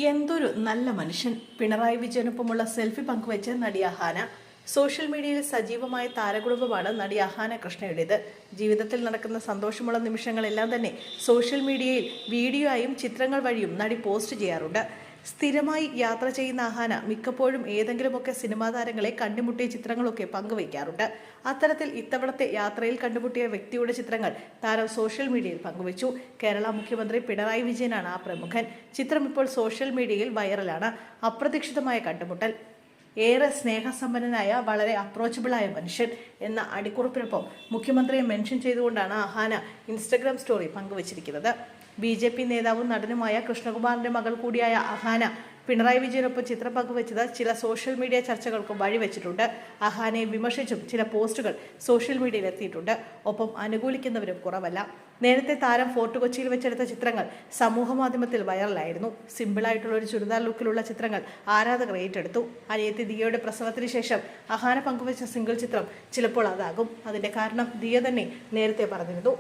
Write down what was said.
എന്തൊരു നല്ല മനുഷ്യൻ. പിണറായി വിജയനൊപ്പമുള്ള സെൽഫി പങ്കുവെച്ച് നടി അഹാന. സോഷ്യൽ മീഡിയയിൽ സജീവമായ താരകുടുംബമാണ് നടി അഹാന കൃഷ്ണയുടേത്. ജീവിതത്തിൽ നടക്കുന്ന സന്തോഷമുള്ള നിമിഷങ്ങളെല്ലാം തന്നെ സോഷ്യൽ മീഡിയയിൽ വീഡിയോ ആയും ചിത്രങ്ങൾ വഴിയും നടി പോസ്റ്റ് ചെയ്യാറുണ്ട്. സ്ഥിരമായി യാത്ര ചെയ്യുന്ന അഹാന മിക്കപ്പോഴും ഏതെങ്കിലുമൊക്കെ സിനിമാ താരങ്ങളെ കണ്ടുമുട്ടിയ ചിത്രങ്ങളൊക്കെ പങ്കുവയ്ക്കാറുണ്ട്. അത്തരത്തിൽ ഇത്തവണത്തെ യാത്രയിൽ കണ്ടുമുട്ടിയ വ്യക്തിയുടെ ചിത്രങ്ങൾ താരം സോഷ്യൽ മീഡിയയിൽ പങ്കുവച്ചു. കേരള മുഖ്യമന്ത്രി പിണറായി വിജയനാണ് ആ പ്രമുഖൻ. ചിത്രം ഇപ്പോൾ സോഷ്യൽ മീഡിയയിൽ വൈറലാണ്. അപ്രതീക്ഷിതമായ കണ്ടുമുട്ടൽ. ഏറെ സ്നേഹസമ്പന്നനായ വളരെ അപ്രോച്ചബിളായ മനുഷ്യൻ എന്ന അടിക്കുറിപ്പിനൊപ്പം മുഖ്യമന്ത്രിയെ മെൻഷൻ ചെയ്തുകൊണ്ടാണ് അഹാന ഇൻസ്റ്റഗ്രാം സ്റ്റോറി പങ്കുവച്ചിരിക്കുന്നത്. BJP നേതാവും നടനുമായ കൃഷ്ണകുമാറിന്റെ മകൾ കൂടിയായ അഹാന പിണറായി വിജയനൊപ്പം ചിത്രം പങ്കുവച്ചത് ചില സോഷ്യൽ മീഡിയ ചർച്ചകൾക്ക് വഴിവെച്ചിട്ടുണ്ട്. അഹാനയെ വിമർശിച്ചും ചില പോസ്റ്റുകൾ സോഷ്യൽ മീഡിയയിൽ എത്തിയിട്ടുണ്ട്. ഒപ്പം അനുകൂലിക്കുന്നവരും കുറവല്ല. നേരത്തെ താരം ഫോർട്ട് കൊച്ചിയിൽ വെച്ചെടുത്ത ചിത്രങ്ങൾ സമൂഹ മാധ്യമത്തിൽ വൈറലായിരുന്നു. സിമ്പിളായിട്ടുള്ള ഒരു ചുരിദാർ ലുക്കിലുള്ള ചിത്രങ്ങൾ ആരാധകർ ഏറ്റെടുത്തു. അനിയത്തി ദിയയുടെ പ്രസവത്തിന് ശേഷം അഹാന പങ്കുവച്ച സിംഗിൾ ചിത്രം ചിലപ്പോൾ അതാകും. അതിന്റെ കാരണം ദിയ തന്നെ നേരത്തെ പറഞ്ഞിരുന്നു.